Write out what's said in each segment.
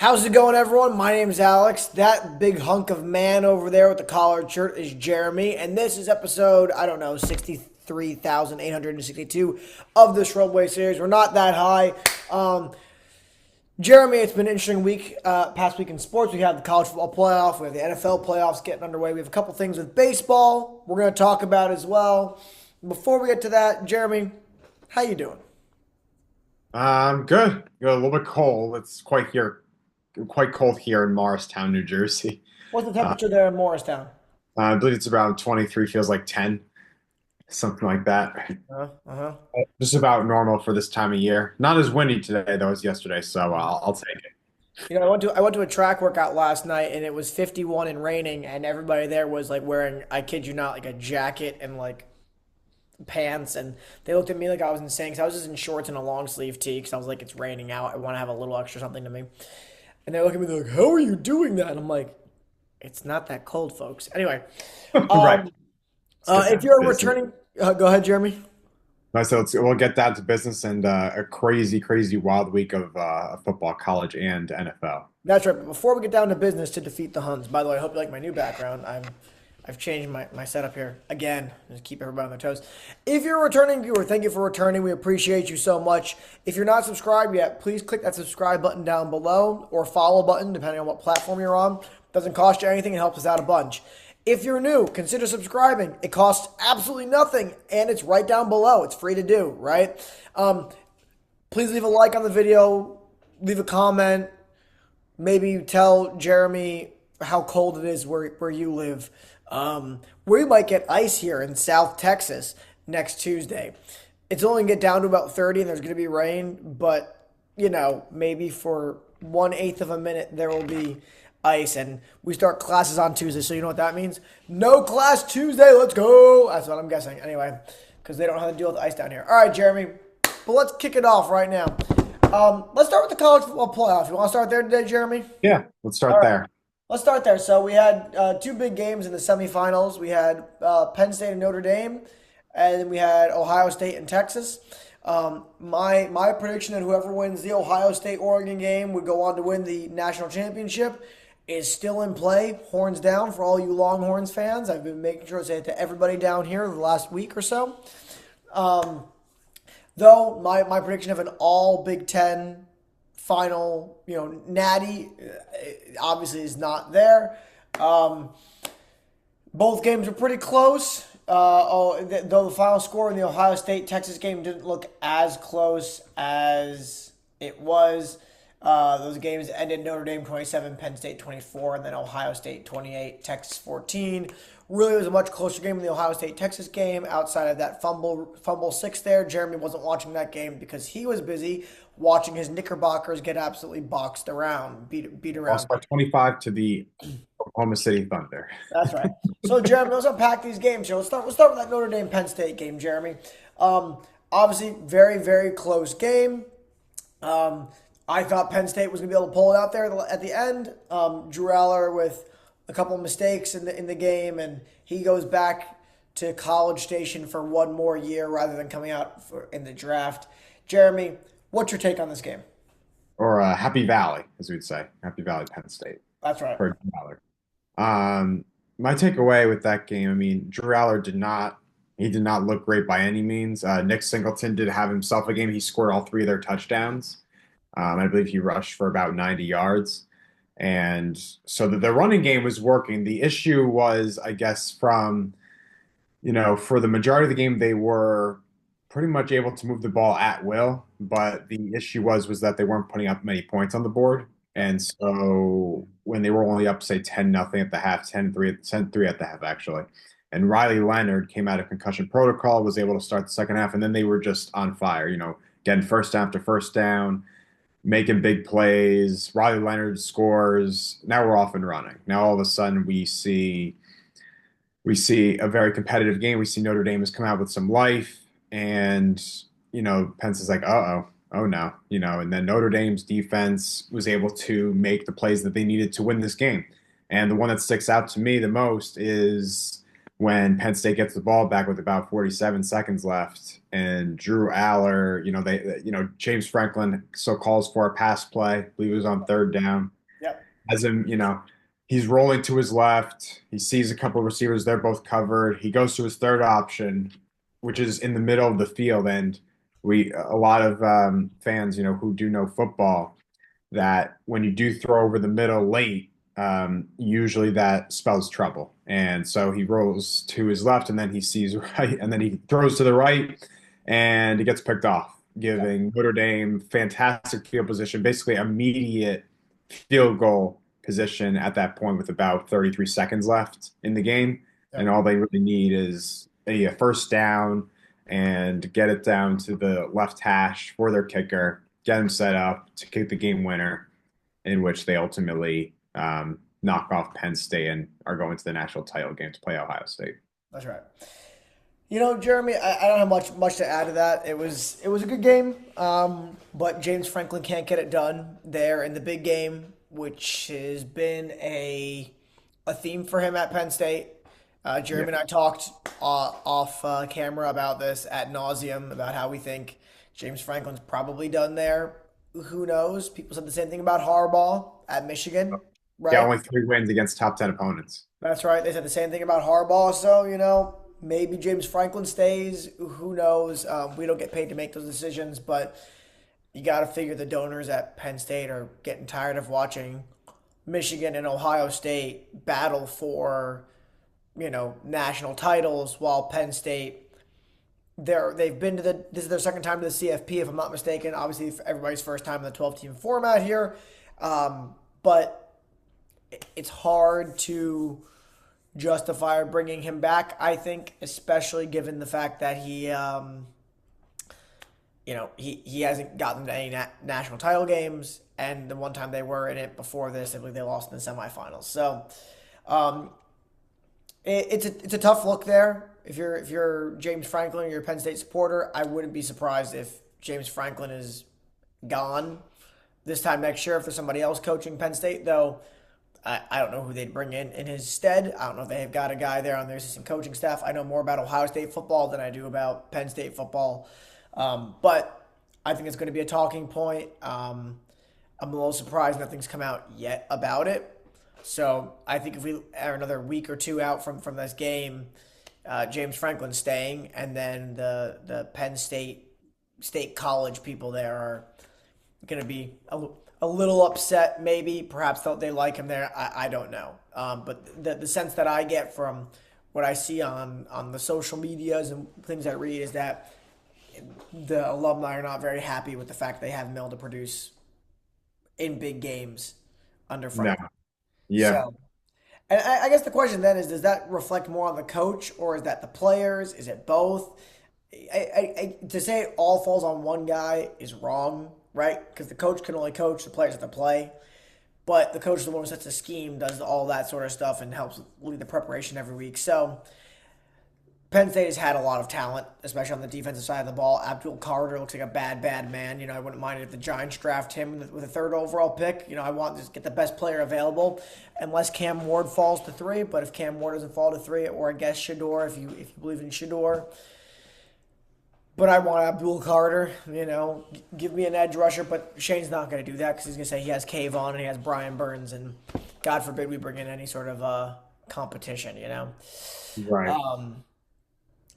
How's it going, everyone? My name is Alex. That big hunk of man over there with the collared shirt is Jeremy, and this is episode, I don't know, 63,862 of this Roadway series. We're not that high. Jeremy, it's been an interesting week, past week in sports. We have the college football playoff, we have the NFL playoffs getting underway. We have a couple things with baseball we're going to talk about as well. Before we get to that, Jeremy, how you doing? Good. Good. A little bit cold. It's quite cold here in Morristown, New Jersey. What's the Uh, temperature there in Morristown? I believe it's around 23, feels like 10, something like that. Uh-huh. Just about normal for this time of year. Not as windy today though as yesterday, so I'll take it. I went to a track workout last night and it was 51 and raining and everybody there was like wearing, I kid you not, like a jacket and like pants, and they looked at me like I was insane because I was just in shorts and a long sleeve tee because I was like, it's raining out. I want to have a little extra something to me. And they look at me like, how are you doing that? And I'm like, it's not that cold, folks. Anyway, Right. um, Let's get if down to you're a business. returning, go ahead, Jeremy. So we'll get down to business and a crazy wild week of football, college and NFL. That's right. But before we get down to business to defeat the Huns, by the way, I hope you like my new background. I've changed my setup here again, just keep everybody on their toes. If you're a returning viewer, thank you for returning. We appreciate you so much. If you're not subscribed yet, please click that subscribe button down below or follow button, depending on what platform you're on. Doesn't cost you anything. It helps us out a bunch. If you're new, consider subscribing. It costs absolutely nothing, and it's right down below. It's free to do, right? Please leave a like on the video, leave a comment, maybe tell Jeremy how cold it is where you live. We might get ice here in South Texas next Tuesday. It's only gonna get down to about 30 and there's going to be rain, but maybe for 1/8 of a minute there will be ice. And we start classes on Tuesday, so you know what that means? No class Tuesday, let's go. That's what I'm guessing. Anyway, because they don't have to deal with the ice down here. All right, Jeremy, but let's kick it off right now. Let's start with the college football playoff. You want to start there today, Jeremy? Yeah, let's All start right. there. Let's start there. So we had two big games in the semifinals. We had Penn State and Notre Dame, and then we had Ohio State and Texas. My prediction that whoever wins the Ohio State Oregon game would go on to win the national championship is still in play. Horns down for all you Longhorns fans. I've been making sure to say it to everybody down here the last week or so. Um, though my prediction of an all Big Ten final, natty, obviously is not there. Um, Both games were pretty close. Though the final score in the Ohio State Texas game didn't look as close as it was. Those games ended Notre Dame 27, Penn State 24, and then Ohio State 28, Texas 14. Really, it was a much closer game than the Ohio State Texas game. Outside of that fumble six there, Jeremy wasn't watching that game because he was busy watching his Knickerbockers get absolutely boxed around, beat Lost around. by 25 to the Oklahoma City Thunder. That's right. So, Jeremy, let's unpack these games here. Let's start with that Notre Dame Penn State game, Jeremy. Obviously, very, very close game. Um, I thought Penn State was going to be able to pull it out there at the end. Drew Aller with a couple of mistakes in the game, and he goes back to College Station for one more year rather than coming out in the draft. Jeremy, what's your take on this game? Or Happy Valley, as we'd say. Happy Valley, Penn State. That's right. For Drew Aller. My takeaway with that game, I mean, Drew Aller did not look great by any means. Nick Singleton did have himself a game. He scored all three of their touchdowns. I believe he rushed for about 90 yards. And so the running game was working. The issue was, I guess, for the majority of the game, they were pretty much able to move the ball at will. But the issue was that they weren't putting up many points on the board. And so when they were only up, say 10-0 at the half, 10-3 at the half, actually. And Riley Leonard came out of concussion protocol, was able to start the second half, and then they were just on fire, getting first down after first down, making big plays. Riley Leonard scores. Now we're off and running. Now all of a sudden we see a very competitive game. We see Notre Dame has come out with some life, and Pence is like, oh no, and then Notre Dame's defense was able to make the plays that they needed to win this game. And the one that sticks out to me the most is when Penn State gets the ball back with about 47 seconds left, and Drew Aller, James Franklin so calls for a pass play. I believe it was on third down. Yep. As him, he's rolling to his left. He sees a couple of receivers; they're both covered. He goes to his third option, which is in the middle of the field, and a lot of fans, who do know football, that when you do throw over the middle late, usually that spells trouble. And so he rolls to his left and then he sees right and then he throws to the right and he gets picked off, Yep. giving Notre Dame fantastic field position, basically immediate field goal position at that point with about 33 seconds left in the game. And Yep. all they really need is a first down and get it down to the left hash for their kicker, get them set up to kick the game winner, in which they ultimately knock off Penn State and are going to the national title game to play Ohio State. That's right. Jeremy, I don't have much to add to that. It was a good game, but James Franklin can't get it done there in the big game, which has been a theme for him at Penn State. Yeah. Jeremy and I talked off camera about this ad nauseum about how we think James Franklin's probably done there. Who knows? People said the same thing about Harbaugh at Michigan, Yeah, right? only 3 wins against top 10 opponents. That's right. They said the same thing about Harbaugh. So, maybe James Franklin stays. Who knows? We don't get paid to make those decisions, but you got to figure the donors at Penn State are getting tired of watching Michigan and Ohio State battle for, national titles while Penn State they've been to this is their second time to the CFP if I'm not mistaken. Obviously, everybody's first time in the 12-team format here. But it's hard to justify bringing him back, I think, especially given the fact that he hasn't gotten to any national title games, and the one time they were in it before this, I believe they lost in the semifinals. So um, it's a tough look there. If you're James Franklin or you're a Penn State supporter, I wouldn't be surprised if James Franklin is gone this time next year if there's somebody else coaching Penn State, though. I don't know who they'd bring in his stead. I don't know if they've got a guy there on their assistant coaching staff. I know more about Ohio State football than I do about Penn State football. But I think it's going to be a talking point. I'm a little surprised nothing's come out yet about it. So I think if we are another week or two out from this game, James Franklin's staying, and then the Penn State College people there are going to be a little upset, maybe. Perhaps they like him there. I don't know. But the sense that I get from what I see on the social medias and things I read is that the alumni are not very happy with the fact they haven't been able to produce in big games under No. Franklin. Yeah. So, and I guess the question then is, does that reflect more on the coach or is that the players? Is it both? To say it all falls on one guy is wrong, right? Because the coach can only coach, the players have to play. But the coach is the one who sets the scheme, does all that sort of stuff, and helps lead the preparation every week. So Penn State has had a lot of talent, especially on the defensive side of the ball. Abdul Carter looks like a bad man. I wouldn't mind if the Giants draft him with a third overall pick. I want to just get the best player available, unless Cam Ward falls to 3. But if Cam Ward doesn't fall to 3, or I guess Shador, if you believe in Shador. But I want Abdul Carter. Give me an edge rusher. But Shane's not going to do that because he's going to say he has Kayvon and he has Brian Burns, and God forbid we bring in any sort of competition. Right.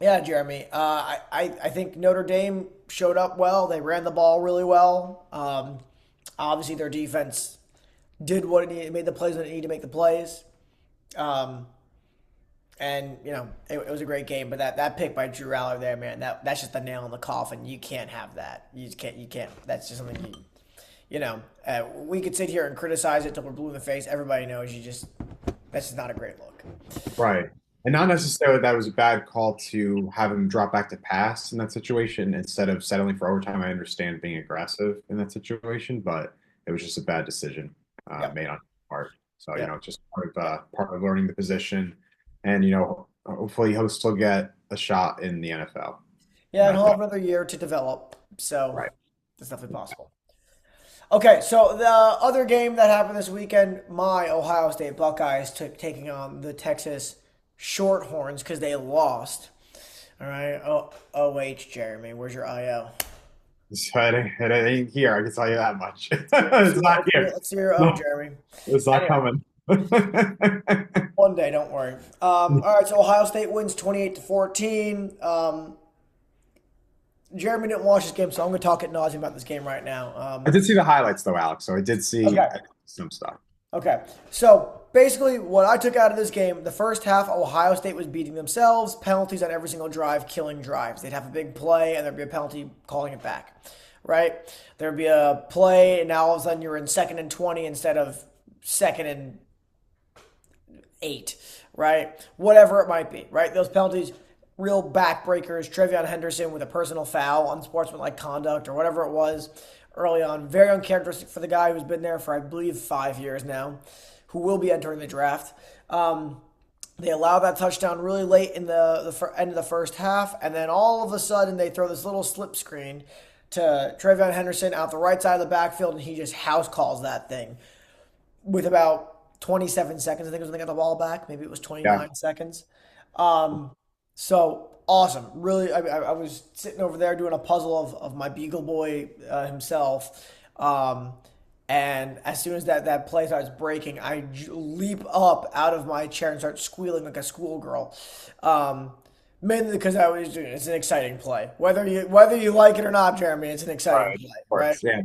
Yeah, Jeremy. I think Notre Dame showed up well. They ran the ball really well. Obviously, their defense did what it needed, made the plays when it needed to make the plays. Um, and it was a great game. But that pick by Drew Aller there, man, that's just the nail in the coffin. You can't have that. You just can't. You can't. That's just something we could sit here and criticize it till we're blue in the face. Everybody knows that's just not a great look. Right. And not necessarily that was a bad call to have him drop back to pass in that situation instead of settling for overtime. I understand being aggressive in that situation, but it was just a bad decision Yep. made on his part. So, Yep. just part of learning the position. And, hopefully he'll still get a shot in the NFL. Yeah, and Not he'll that, have another year to develop. So right. that's definitely possible. Okay, so the other game that happened this weekend, my Ohio State Buckeyes taking on the Texas Shorthorns because they lost. All right. OH, Jeremy. Where's your IO? So it ain't here, I can tell you that much. Let's It's see, not let's see, here. let's see your O, No, Jeremy. it's not Anyway, coming. one day, don't worry. All right, so Ohio State wins 28-14. Jeremy didn't watch this game, so I'm going to talk at nauseam about this game right now. I did see the highlights though, Alex. So I did see Okay. some stuff. Okay. So basically, what I took out of this game, the first half, Ohio State was beating themselves, penalties on every single drive, killing drives. They'd have a big play, and there'd be a penalty calling it back, right? There'd be a play, and now all of a sudden you're in 2nd and 20 instead of 2nd and 8, right? Whatever it might be, right? Those penalties, real backbreakers. Trevion Henderson with a personal foul, unsportsmanlike conduct, or whatever it was early on. Very uncharacteristic for the guy who's been there for, I believe, 5 years now, who will be entering the draft. They allow that touchdown really late in the end of the first half, and then all of a sudden they throw this little slip screen to Trevion Henderson out the right side of the backfield, and he just house calls that thing with about 27 seconds. I think it was when they got the ball back. Maybe it was Yeah. 29 seconds. Um, so awesome. Really, I was sitting over there doing a puzzle of my Beagle Boy himself. And as soon as that play starts breaking, leap up out of my chair and start squealing like a schoolgirl. Mainly because it's an exciting play. Whether you like it or not, Jeremy, it's an exciting Right. play, Of right? course. Yeah.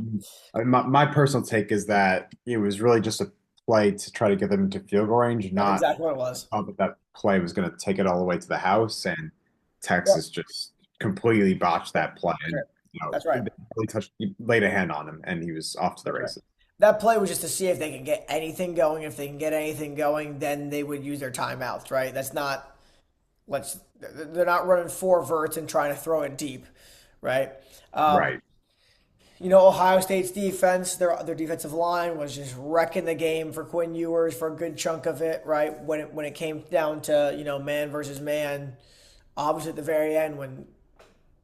I mean, my personal take is that it was really just a play to try to get them into field goal range, That's not exactly what it was. thought that that play was going to take it all the way to the house, and Yep, Texas just completely botched that play. that's And right. That's right. they really he laid a hand on him, and he was off to the That's right. races. That play was just to see if they can get anything going. If they can get anything going, then they would use their timeouts, right? That's not let's they're not running four verts and trying to throw it deep, right? Um, Right. Ohio State's defense, their defensive line was just wrecking the game for Quinn Ewers for a good chunk of it, right? When it came down to, man versus man, obviously at the very end when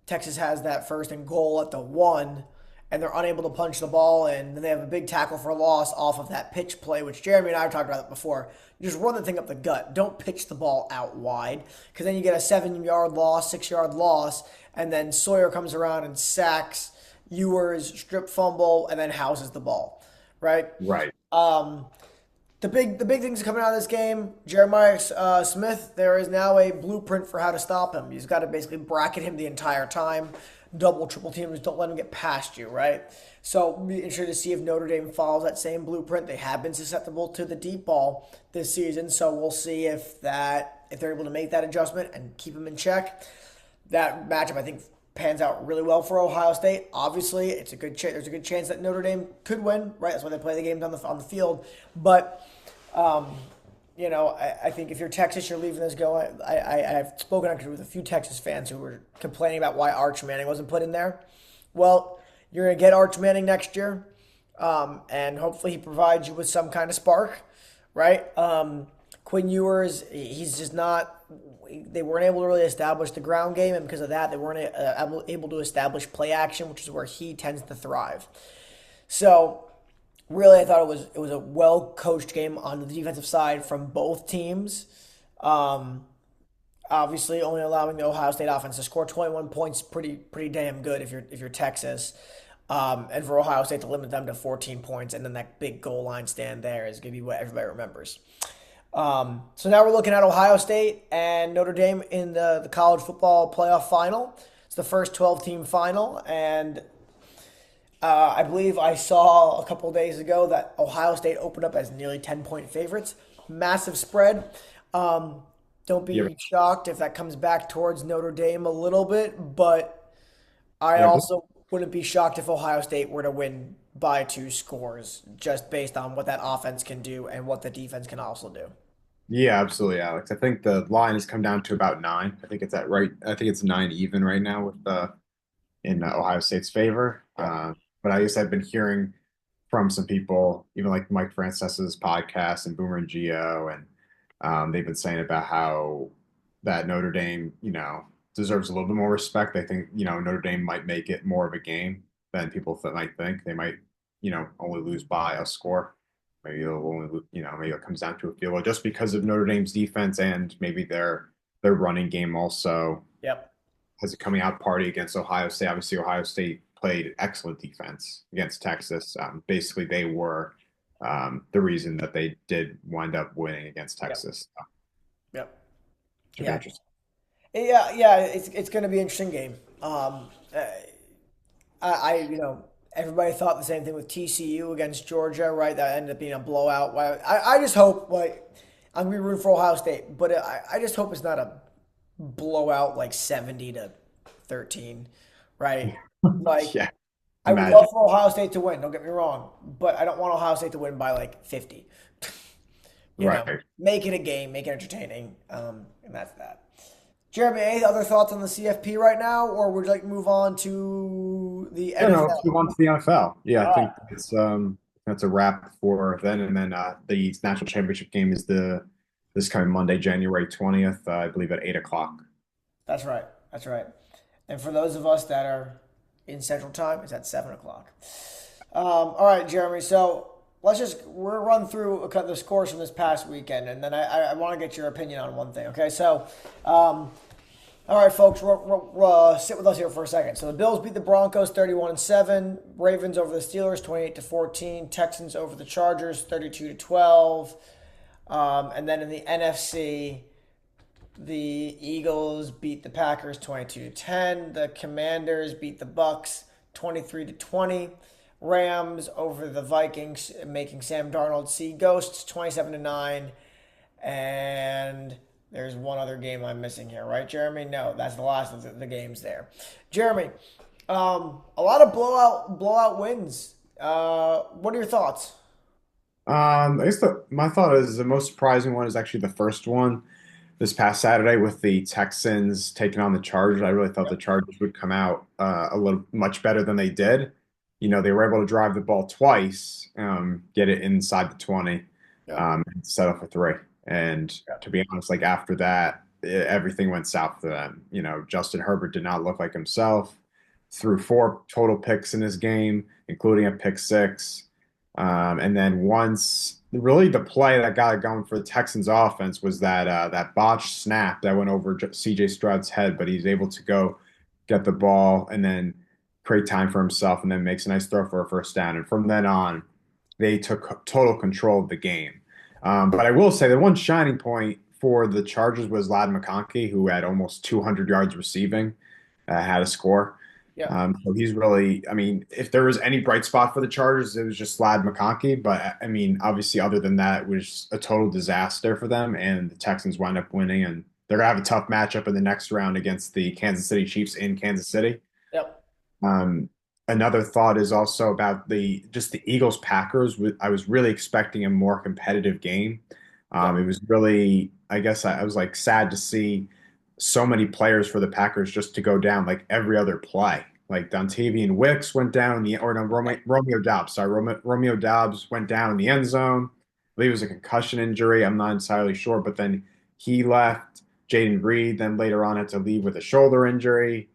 Texas has that 1st and goal at the 1, and they're unable to punch the ball in. Then they have a big tackle for loss off of that pitch play, which Jeremy and I have talked about it before. You just run the thing up the gut. Don't pitch the ball out wide, because then you get a 7-yard loss, 6-yard loss, and then Sawyer comes around and sacks Ewers, strip fumble, and then houses the ball, right? Right. The big things coming out of this game, Jeremiah Smith, there is now a blueprint for how to stop him. You've got to basically bracket him the entire time, double, triple teams, don't let him get past you, right? So be interested to see if Notre Dame follows that same blueprint. They have been susceptible to the deep ball this season, so we'll see if they're able to make that adjustment and keep him in check. That matchup, I think, pans out really well for Ohio State. Obviously, there's a good chance that Notre Dame could win, right? That's why they play the games on the field, but. I think if you're Texas, you're leaving this go. I've spoken actually with a few Texas fans who were complaining about why Arch Manning wasn't put in there. Well, you're going to get Arch Manning next year, and hopefully he provides you with some kind of spark, right? Quinn Ewers, he's just not. They weren't able to really establish the ground game, and because of that, they weren't able to establish play action, which is where he tends to thrive. So really, I thought it was a well coached game on the defensive side from both teams. Um, Obviously, only allowing the Ohio State offense to score 21 points pretty damn good if you're Texas. And for Ohio State to limit them to 14 points and then that big goal line stand there is going to be what everybody remembers. So now we're looking at Ohio State and Notre Dame in the college football playoff final. It's the first 12-team final, and I believe I saw a couple of days ago that Ohio State opened up as nearly 10-point favorites. Massive spread. Um, don't Yeah. be shocked if that comes back towards Notre Dame a little bit, but I Yeah. also wouldn't be shocked if Ohio State were to win by 2 scores, just based on what that offense can do and what the defense can also do. Yeah, absolutely, Alex. I think the line has come down to about 9. I think it's at right. I think it's 9 even right now with in Ohio State's favor. Yep. But I guess I've been hearing from some people, even like Mike Francesa's podcast and Boomer and Geo, and they've been saying about how that Notre Dame, deserves a little bit more respect. They think, Notre Dame might make it more of a game than people might think. They might, only lose by a score. maybe it'll only, maybe it comes down to a field goal just because of Notre Dame's defense and maybe their running game also Yep. has a coming out party against Ohio State. Obviously, Ohio State played excellent defense against Texas. Basically, they were the reason that they did wind up winning against Yep. Texas. So, Yep. should be Yeah. interesting. Yeah. It's going to be an interesting game. Everybody thought the same thing with TCU against Georgia, right? That ended up being a blowout. I just hope, like, I'm gonna be rooting for Ohio State, but I just hope it's not a blowout like 70-13, right? Like, Yeah, I would love imagine. for Ohio State to win. Don't get me wrong, but I don't want Ohio State to win by like 50. Right. Make it a game, make it entertaining, and that's that. Jeremy, any other thoughts on the CFP right now, or would you like to move on to the Yeah, no, let's move NFL? on to the NFL. Yeah, I All right, think that's a wrap for then, and then the national championship game is the this coming Monday, January 20th, I believe at 8 o'clock. that's right, that's right. And for those of us that are in Central Time, it's at 7 o'clock. All right, Jeremy. So we'll run through the scores from this past weekend, and then I want to get your opinion on one thing. Okay, so all right, folks, sit with us here for a second. So the Bills beat the Broncos 31-7. Ravens over the Steelers 28-14. Texans over the Chargers 32-12. And then in the NFC, the Eagles beat the Packers 22-10. The Commanders beat the Bucks 23-20. Rams over the Vikings, making Sam Darnold see ghosts 27-9. And there's one other game I'm missing here, right, Jeremy? No, that's the last of the games there. Jeremy, a lot of blowout wins. What are your thoughts? I guess my thought is the most surprising one is actually the first one this past Saturday with the Texans taking on the Chargers. I really thought the Chargers would come out a little much better than they did. They were able to drive the ball twice, get it inside the 20, Yep. and set up for three. And to be honest, like after that, everything went south for them. Justin Herbert did not look like himself. Threw four total picks in his game, including a pick six. And then once, really, the play that got it going for the Texans offense was that botched snap that went over C.J. Stroud's head, but he's able to go get the ball and then create time for himself, and then makes a nice throw for a first down. And from then on, they took total control of the game. But I will say the one shining point for the Chargers was Ladd McConkey, who had almost 200 yards receiving, had a score. Yeah. So he's really, I mean, if there was any bright spot for the Chargers, it was just Ladd McConkey. But I mean, obviously, other than that, it was a total disaster for them, and the Texans wound up winning. And they're gonna have a tough matchup in the next round against the Kansas City Chiefs in Kansas City. Yep. Um, Another thought is also about the Eagles Packers. I was really expecting a more competitive game. Yep. It was really, I guess I was like sad to see so many players for the Packers just to go down like every other play. Like Dontavian Wicks went down in the or no Romeo Dobbs. Sorry, Romeo Dobbs went down in the end zone. I believe it was a concussion injury. I'm not entirely sure, but then he left. Jaden Reed then later on had to leave with a shoulder injury.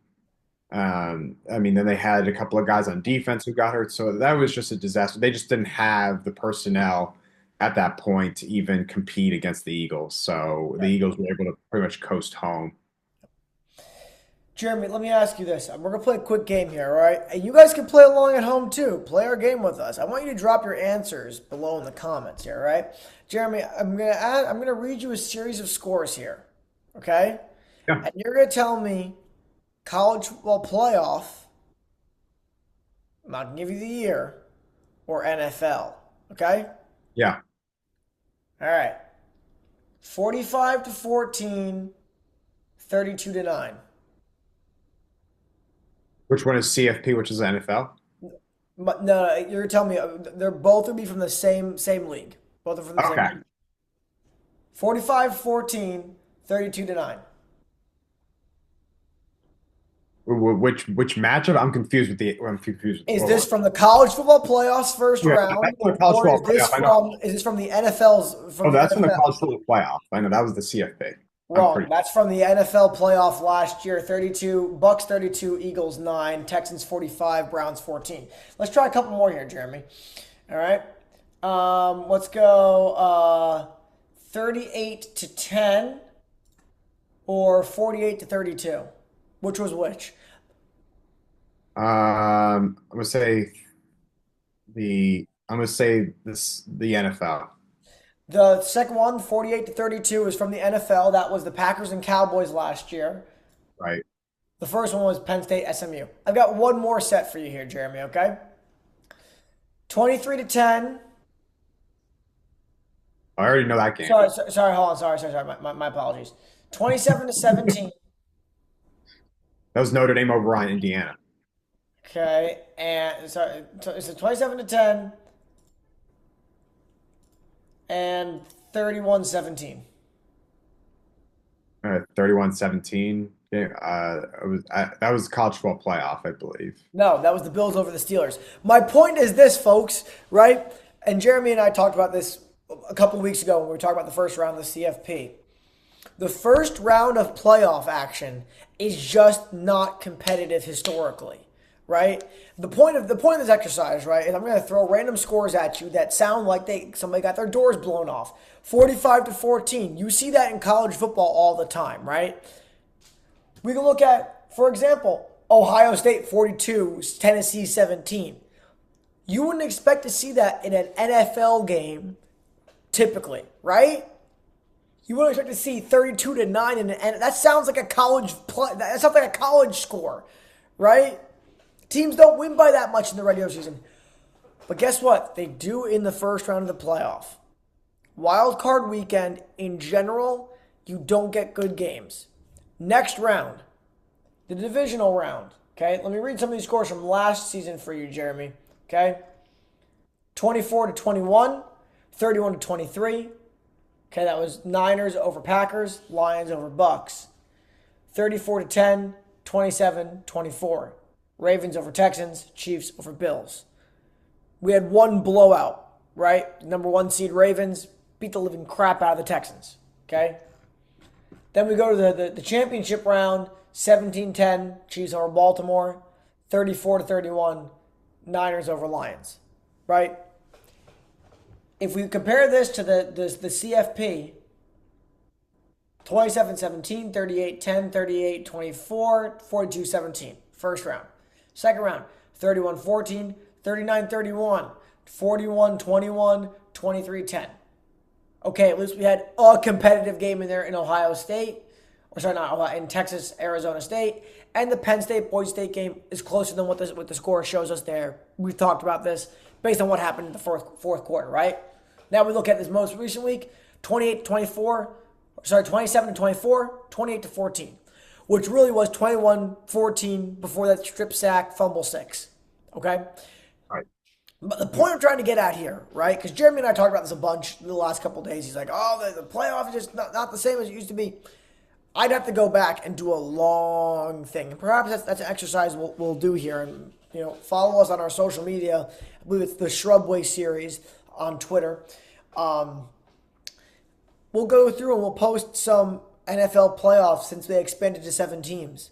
I mean, then they had a couple of guys on defense who got hurt, so that was just a disaster. They just didn't have the personnel at that point to even compete against the Eagles. So the Yep. Eagles were able to pretty much coast home. Jeremy, let me ask you this. We're gonna play a quick game here, all right? And you guys can play along at home too. Play our game with us. I want you to drop your answers below in the comments here, all right? Jeremy, I'm gonna read you a series of scores here, okay? Yeah, And you're gonna tell me college football playoff. I'm not gonna give you the year or NFL, okay? yeah. All right. 45-14, 32-9. Which one is CFP? Which is the NFL? But no, you're telling me they're both would be from the same league. Both are from the same Okay. league. 45-14, 32-9. Which matchup? I'm confused with the Is order. this from the college football playoffs first Yeah, round, that's from the college or football playoff. I know. is this from the NFL's Oh, from the that's from the NFL? college football playoff. I know that was the CFP. I'm Wrong. pretty. That's from the NFL playoff last year. 32 Bucks 32, Eagles 9, Texans 45, Browns 14. Let's try a couple more here, Jeremy. All right. Let's go 38-10 or 48-32. Which was which? I'm gonna say the NFL, The second one, 48-32, is from the NFL. That was the Packers and Cowboys last year. right? The first one was Penn State SMU. I've got one more set for you here, Jeremy, okay? 23-10. I already know that game. Sorry, hold on. Sorry. My apologies. 27-17. That was Notre Dame over on Indiana. Okay, and sorry, so it's 27-10 and 31-17. 31-17. Yeah, that was college football playoff, I believe. No, that was the Bills over the Steelers. My point is this, folks, right? And Jeremy and I talked about this a couple weeks ago when we were talking about the first round of the CFP. The first round of playoff action is just not competitive historically, right? The point of this exercise, right, is I'm going to throw random scores at you that sound like somebody got their doors blown off. 45-14. You see that in college football all the time, right? We can look at, for example, Ohio State 42, Tennessee 17. You wouldn't expect to see that in an NFL game typically, right? You wouldn't expect to see 32-9 and that sounds like a college play. That sounds like a college score, right? Teams don't win by that much in the regular season. But guess what? They do in the first round of the playoff. Wild card weekend in general, you don't get good games. Next round, the divisional round. Okay, let me read some of these scores from last season for you, Jeremy. Okay, 24-21, 31-23. Okay, that was Niners over Packers, Lions over Bucks. 34-10, 27-24. Ravens over Texans, Chiefs over Bills. We had one blowout, right? Number one seed Ravens beat the living crap out of the Texans. Okay? Then we go to the championship round, 17-10, Chiefs over Baltimore, 34-31, Niners over Lions. Right? If we compare this to the CFP, 27-17, 38-10, 38-24, 42-17, first round. Second round, 31-14, 39-31, 41-21, 23-10. Okay, at least we had a competitive game in there in Ohio State. Or sorry, not Ohio, in Texas, Arizona State. And the Penn State, Boise State game is closer than what the score shows us there. We've talked about this based on what happened in the fourth quarter, right? Now we look at this most recent week, 28-24, 27-24, 28-14, which really was 21-14 before that strip sack fumble six. Okay? Right. But the point I'm trying to get at here, right? Because Jeremy and I talked about this a bunch the last couple of days. He's like, oh, the playoff is just not the same as it used to be. I'd have to go back and do a long thing. And perhaps that's an exercise we'll do here. And, follow us on our social media. I believe it's the Shrubway series on Twitter. We'll go through and we'll post some NFL playoffs since they expanded to 7 teams.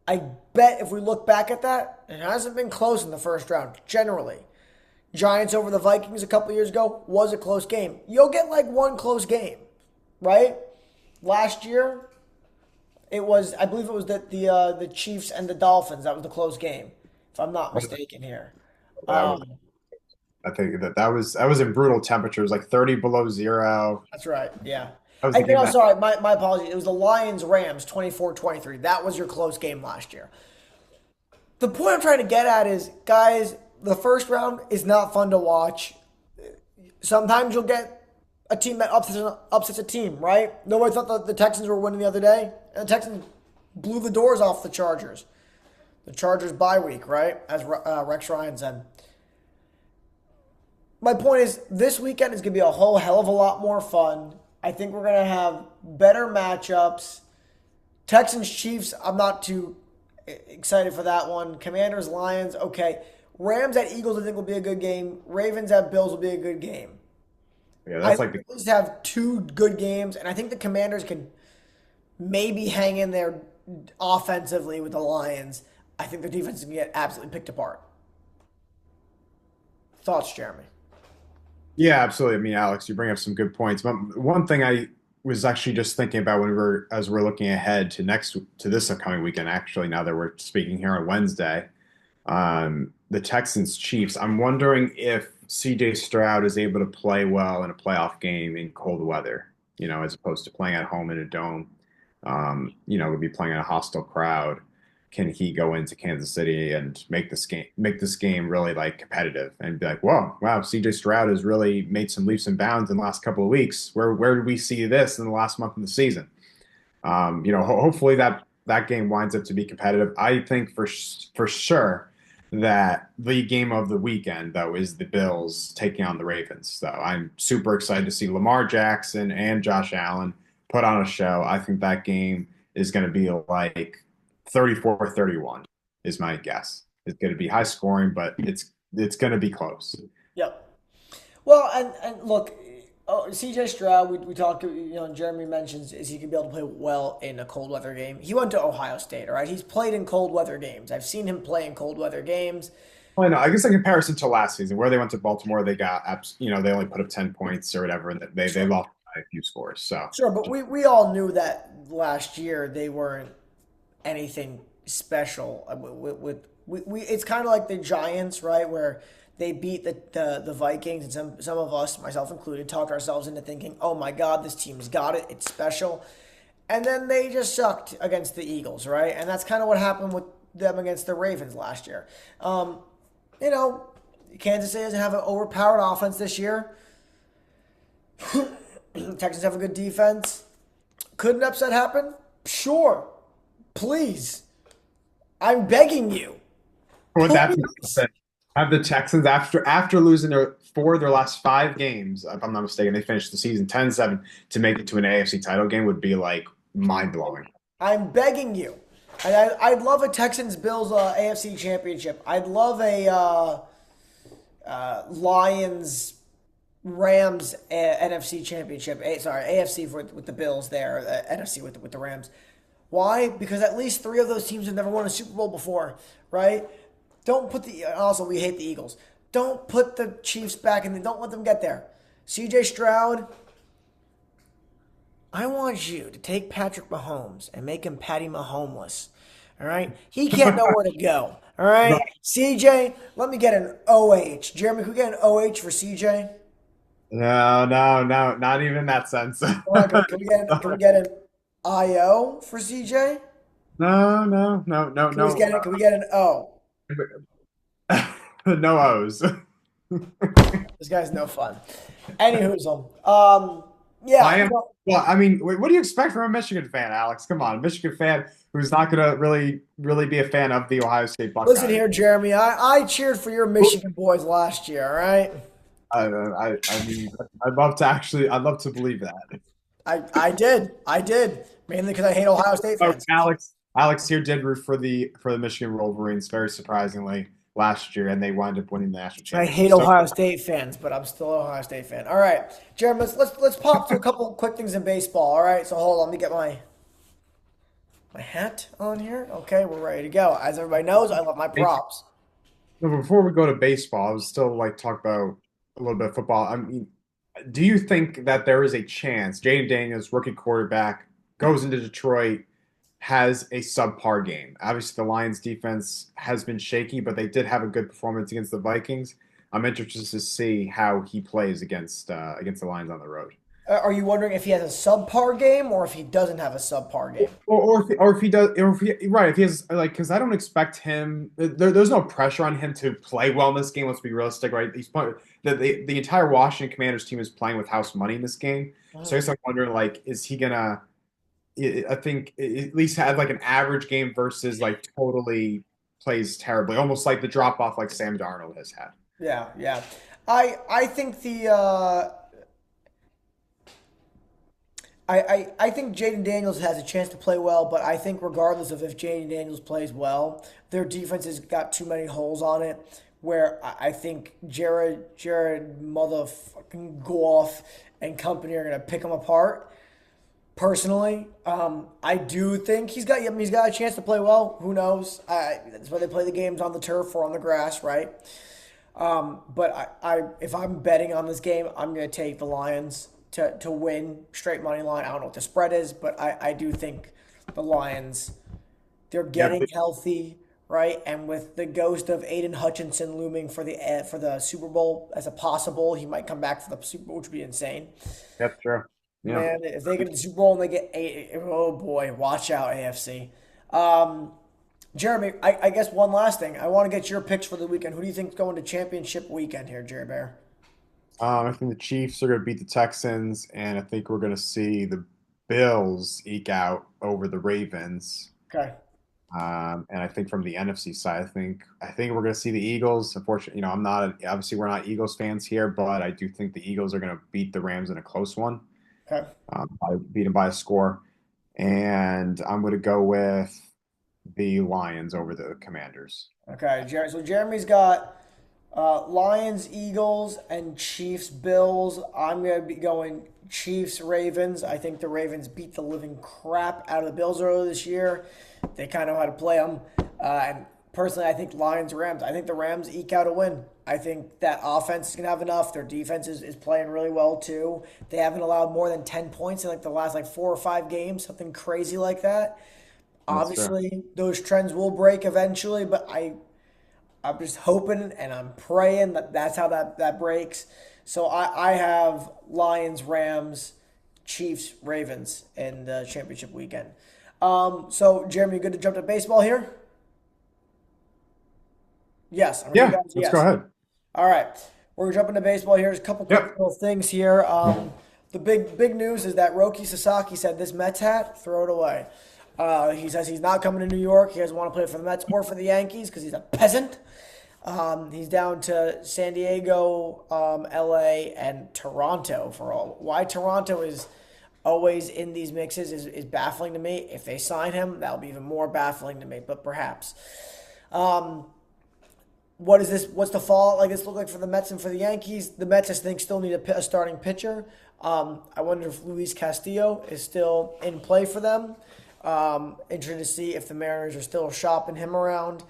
I bet if we look back at that, it hasn't been close in the first round, generally. Giants over the Vikings a couple years ago was a close game. You'll get like one close game, right? Last year, I believe it was the Chiefs and the Dolphins. That was the close game, if I'm not mistaken here. That was, I think that was in brutal temperatures, like 30 below zero. That's right. Yeah. That was the game that Sorry, my apologies. It was the Lions Rams 24-23. That was your close game last year. The point I'm trying to get at is, guys, the first round is not fun to watch. Sometimes you'll get a team that upsets a team, right? Nobody thought the Texans were winning the other day, and the Texans blew the doors off the Chargers. The Chargers bye week, right? As Rex Ryan said. My point is, this weekend is going to be a whole hell of a lot more fun. I think we're going to have better matchups. Texans Chiefs, I'm not too excited for that one. Commanders Lions, okay. Rams at Eagles, I think will be a good game. Ravens at Bills will be a good game. Yeah, that's like at least have two good games, and I think the Commanders can maybe hang in there offensively with the Lions. I think the defense is going to get absolutely picked apart. Thoughts, Jeremy? Yeah, absolutely. I mean, Alex, you bring up some good points. But one thing I was actually just thinking about as we're looking ahead to this upcoming weekend, actually, now that we're speaking here on Wednesday, the Texans Chiefs. I'm wondering if CJ Stroud is able to play well in a playoff game in cold weather, as opposed to playing at home in a dome. Would be playing in a hostile crowd. Can he go into Kansas City and make this game really like competitive and be like, whoa, wow, CJ Stroud has really made some leaps and bounds in the last couple of weeks. Where did we see this in the last month of the season? Hopefully that game winds up to be competitive. I think for sure that the game of the weekend though is the Bills taking on the Ravens. So I'm super excited to see Lamar Jackson and Josh Allen put on a show. I think that game is going to be like 34-31 is my guess. It's going to be high scoring, but it's going to be close. Yep. Well, and look, CJ Stroud, we talked, Jeremy mentions is he could be able to play well in a cold weather game. He went to Ohio State, all right? He's played in cold weather games. I've seen him play in cold weather games. Well, I know. I guess in comparison to last season, where they went to Baltimore, they only put up 10 points or whatever, and they Sure. lost by a few scores. So, Sure, but we all knew that last year they weren't anything special. It's kind of like the Giants, right, where they beat the Vikings, and some of us, myself included, talked ourselves into thinking, "Oh my God, this team's got it. It's special," and then they just sucked against the Eagles, right? And that's kind of what happened with them against the Ravens last year. You know, Kansas City doesn't have an overpowered offense this year. Texans have a good defense. Could an upset happen? Sure. Please. I'm begging you. with that being Please. said, have the Texans after losing their last 5 games, if I'm not mistaken, they finished the season 10-7 to make it to an AFC title game would be like mind blowing. I'm begging you. And I'd love a Texans Bills AFC championship. I'd love a Lions Rams NFC championship. Sorry, AFC with the Bills there, NFC with the Rams. Why? Because at least 3 of those teams have never won a Super Bowl before, right? Don't put the also we hate the Eagles. Don't put the Chiefs back in. Don't let them get there. C.J. Stroud, I want you to take Patrick Mahomes and make him Patty Mahomeless. All right? He can't know where to go. All right? CJ, let me get an OH. Jeremy, can we get an OH for CJ? No, no, no, not even that sense. Come on, can we get an IO for CJ? No, no, no, no, no, Can we get an O? no O's. This guy's no fun. Anywho, yeah, I am. Well, I mean, what do you expect from a Michigan fan, Alex? Come on, a Michigan fan who's not going to really be a fan of the Ohio State listen Buckeyes. here, Jeremy. I cheered for your Michigan boys last year. All right, I mean, I'd love to believe that. I did mainly because I hate Ohio State Oh, fans. Alex here did root for the Michigan Wolverines, very surprisingly last year, and they wound up winning the national I championship. hate So, Ohio State fans, but I'm still an Ohio State fan. All right, Jeremy, let's pop to a couple quick things in baseball. All right, so hold on, let me get my hat on here. Okay, we're ready to go. As everybody knows, I love my props. no, but before we go to baseball, I was still like talk about a little bit of football. I mean, do you think that there is a chance Jaden Daniels, rookie quarterback, goes into Detroit, has a subpar game? Obviously, the Lions defense has been shaky, but they did have a good performance against the Vikings. I'm interested to see how he plays against the Lions on the road. Are you wondering if he has a subpar game or if he doesn't have a subpar game? Or if he does, or if he, right, if he has like, because I don't expect him. There's no pressure on him to play well in this game. Let's be realistic, right? He's playing, the entire Washington Commanders team is playing with house money in this game. So I Mm. guess I'm wondering, like, is he gonna? I think at least have like an average game versus like totally plays terribly, almost like the drop off like Sam Darnold has had. Yeah, yeah. I think I think Jaden Daniels has a chance to play well, but I think regardless of if Jaden Daniels plays well, their defense has got too many holes on it. Where I think Jared motherfucking Goff and company are gonna pick him apart. Personally, I do think he's got a chance to play well. Who knows? That's why they play the games on the turf or on the grass, right? But if I'm betting on this game, I'm going to take the Lions to win straight money line. I don't know what the spread is, but I do think the Lions, they're Yeah, getting healthy, right? And with the ghost of Aiden Hutchinson looming for the Super Bowl as a possible, he might come back for the Super Bowl, which would be insane. that's true. Yeah. Man, if they get to the Super Bowl and they get eight, oh boy, watch out, AFC. Um, Jeremy, I guess one last thing. I want to get your picks for the weekend. Who do you think's going to championship weekend here, Jerry Bear? I think the Chiefs are going to beat the Texans, and I think we're going to see the Bills eke out over the Ravens. Okay. And I think from the NFC side, I think we're going to see the Eagles. Unfortunately, I'm not obviously we're not Eagles fans here, but I do think the Eagles are going to beat the Rams in a close one, Okay. beat them by a score. And I'm going to go with the Lions over the Commanders. Okay. So Jeremy's got Lions, Eagles, and Chiefs, Bills. I'm going to be going Chiefs, Ravens. I think the Ravens beat the living crap out of the Bills earlier this year. They kind of know how to play them. And personally, I think Lions, Rams. I think the Rams eke out a win. I think that offense is going to have enough. Their defense is playing really well, too. They haven't allowed more than 10 points in like the last 4 or 5 games, something crazy like that. That's true. Obviously, those trends will break eventually, but I'm just hoping and I'm praying that that's how that breaks. So I have Lions, Rams, Chiefs, Ravens in the championship weekend. So Jeremy, you good to jump to baseball here? Yes, I'm gonna give Yeah, you guys a let's go yes. ahead. All right, we're jumping to baseball here. There's a couple quick Yep. little things here. The big news is that Roki Sasaki said this Mets hat, throw it away. He says he's not coming to New York. He doesn't want to play for the Mets or for the Yankees because he's a peasant. He's down to San Diego, LA, and Toronto for all. Why Toronto is always in these mixes is baffling to me. If they sign him, that'll be even more baffling to me, but perhaps. What is this? What's the fallout like this look like for the Mets and for the Yankees? The Mets, I think, still need a starting pitcher. I wonder if Luis Castillo is still in play for them. Interested to see if the Mariners are still shopping him around.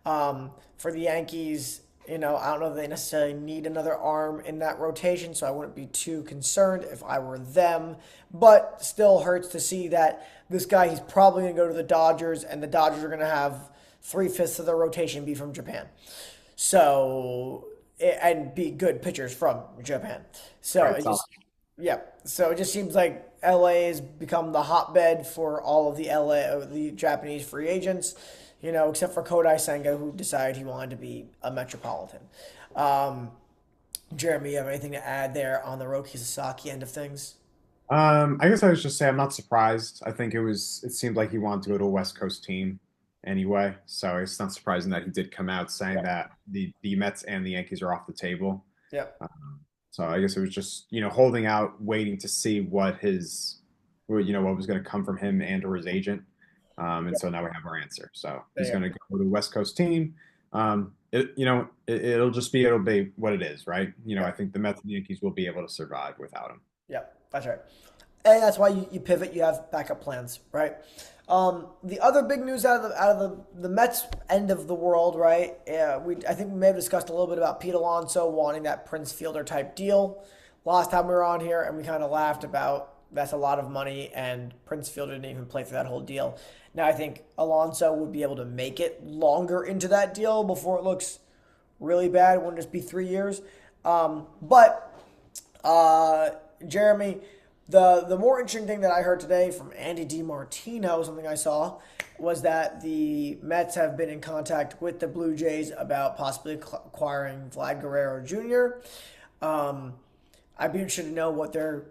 For the Yankees, I don't know if they necessarily need another arm in that rotation, so I wouldn't be too concerned if I were them. But still hurts to see that this guy, he's probably going to go to the Dodgers, and the Dodgers are going to have 3/5 of their rotation be from Japan. So, and be good pitchers from Japan. So Right. it So, just, yeah. So it just seems like LA has become the hotbed for all of the Japanese free agents, except for Kodai Senga, who decided he wanted to be a Metropolitan. Um, Jeremy, you have anything to add there on the Roki Sasaki end of things? I guess I was just say I'm not surprised. I think it seemed like he wanted to go to a West Coast team anyway. So it's not surprising that he did come out saying Yep. that the Mets and the Yankees are off the table. Yep. So I guess it was just, holding out, waiting to see what was going to come from him and or his agent. And Yep. so now we have our answer. So There he's you going go. to go to the West Coast team. It'll be what it is, right? I Yep. think the Mets and Yankees will be able to survive without him. Yep. That's right. And that's why you pivot. You have backup plans, right? The other big news out of the Mets end of the world, right? I think we may have discussed a little bit about Pete Alonso wanting that Prince Fielder type deal last time we were on here, and we kind of laughed about that's a lot of money, and Prince Fielder didn't even play for that whole deal. Now I think Alonso would be able to make it longer into that deal before it looks really bad. It wouldn't just be 3 years. But Jeremy, the more interesting thing that I heard today from Andy DiMartino, something I saw, was that the Mets have been in contact with the Blue Jays about possibly acquiring Vlad Guerrero Jr. Um, I'd be interested to know what they're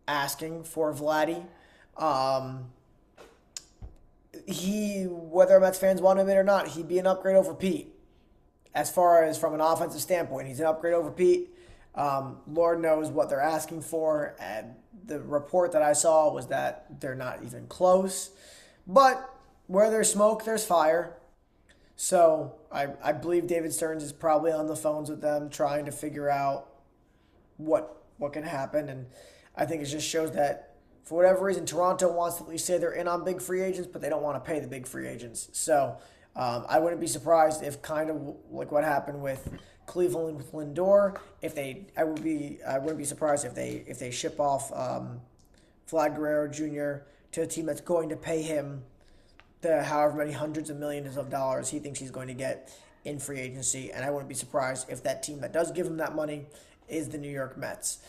asking for Vladdy. Um, whether Mets fans want him in or not, he'd be an upgrade over Pete. As far as from an offensive standpoint, he's an upgrade over Pete. Lord knows what they're asking for, and the report that I saw was that they're not even close. But where there's smoke, there's fire. So I believe David Stearns is probably on the phones with them trying to figure out what can happen. And I think it just shows that for whatever reason, Toronto wants to at least say they're in on big free agents, but they don't want to pay the big free agents. So I wouldn't be surprised if kind of like what happened with Cleveland with Lindor. If they, I wouldn't be surprised if they ship off Vlad Guerrero Jr. to a team that's going to pay him the however many hundreds of millions of dollars he thinks he's going to get in free agency. And I wouldn't be surprised if that team that does give him that money is the New York Mets.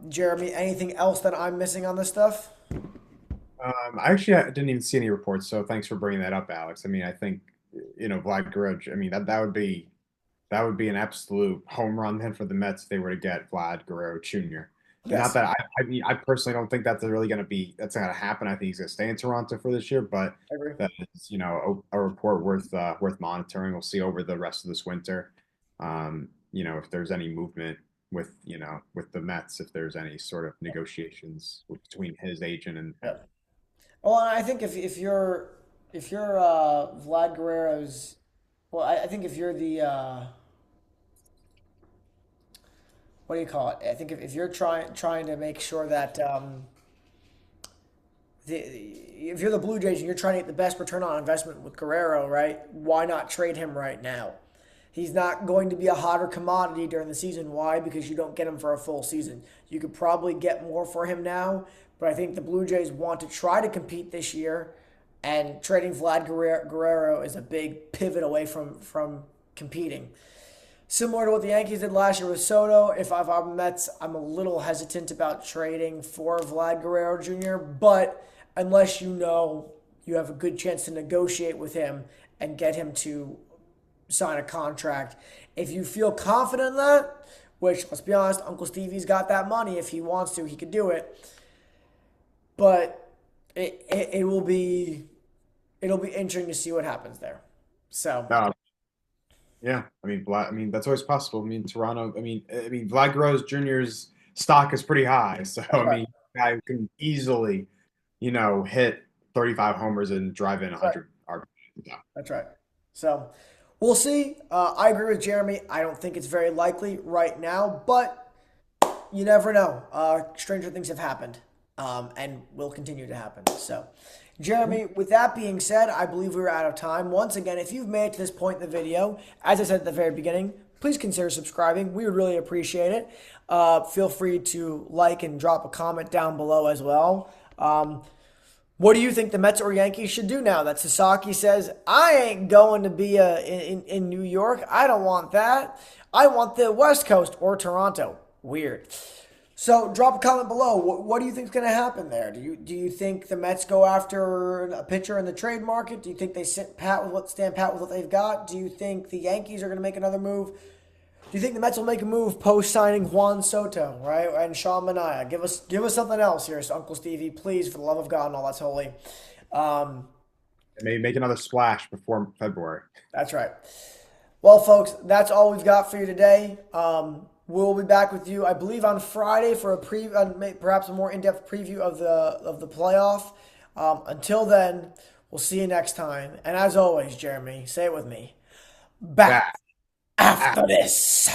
Jeremy, anything else that I'm missing on this stuff? I didn't even see any reports, so thanks for bringing that up, Alex. I mean, I think Vlad Guerrero. I mean, that would be an absolute home run then for the Mets if they were to get Vlad Guerrero Jr. And not Yes, that I mean, I personally don't think that's not going to happen. I think he's going to stay in Toronto for this year, but I agree. that is, a report worth monitoring. We'll see over the rest of this winter, if there's any movement with the Mets, if there's any sort of negotiations between his agent and Yeah. Well, I think if you're Vlad Guerrero's, well, I think if you're the what do you call it? I think if you're trying to make sure that if you're the Blue Jays and you're trying to get the best return on investment with Guerrero, right? Why not trade him right now? He's not going to be a hotter commodity during the season. Why? Because you don't get him for a full season. You could probably get more for him now, but I think the Blue Jays want to try to compete this year, and trading Vlad Guerrero is a big pivot away from competing. Similar to what the Yankees did last year with Soto, if I'm Mets, I'm a little hesitant about trading for Vlad Guerrero Jr., but unless you know you have a good chance to negotiate with him and get him to sign a contract. If you feel confident in that, which let's be honest, Uncle Stevie's got that money. If he wants to, he could do it. But it will be interesting to see what happens there. So uh, yeah, I mean, I mean, that's always possible. I mean, Toronto. I mean, Vlad Guerrero Jr.'s stock is pretty high, so that's I right. mean, guy who can easily, hit 35 homers and drive in That's right. 100 RBI. Yeah. That's right. So we'll see. I agree with Jeremy. I don't think it's very likely right now, but you never know. Stranger things have happened, and will continue to happen. So, Jeremy, with that being said, I believe we're out of time. Once again, if you've made it to this point in the video, as I said at the very beginning, please consider subscribing. We would really appreciate it. Feel free to like and drop a comment down below as well. What do you think the Mets or Yankees should do now that Sasaki says, I ain't going to be in New York? I don't want that. I want the West Coast or Toronto. Weird. So drop a comment below. What do you think is going to happen there? Do you think the Mets go after a pitcher in the trade market? Do you think they stand pat with what they've got? Do you think the Yankees are going to make another move? Do you think the Mets will make a move post signing Juan Soto, right, and Sean Manaea? Give us something else here, Uncle Stevie, please, for the love of God and all that's holy. Um, And maybe make another splash before February. that's right. Well, folks, that's all we've got for you today. We'll be back with you, I believe, on Friday for perhaps a more in-depth preview of the playoff. Until then, we'll see you next time. And as always, Jeremy, say it with me. Back Back. after this.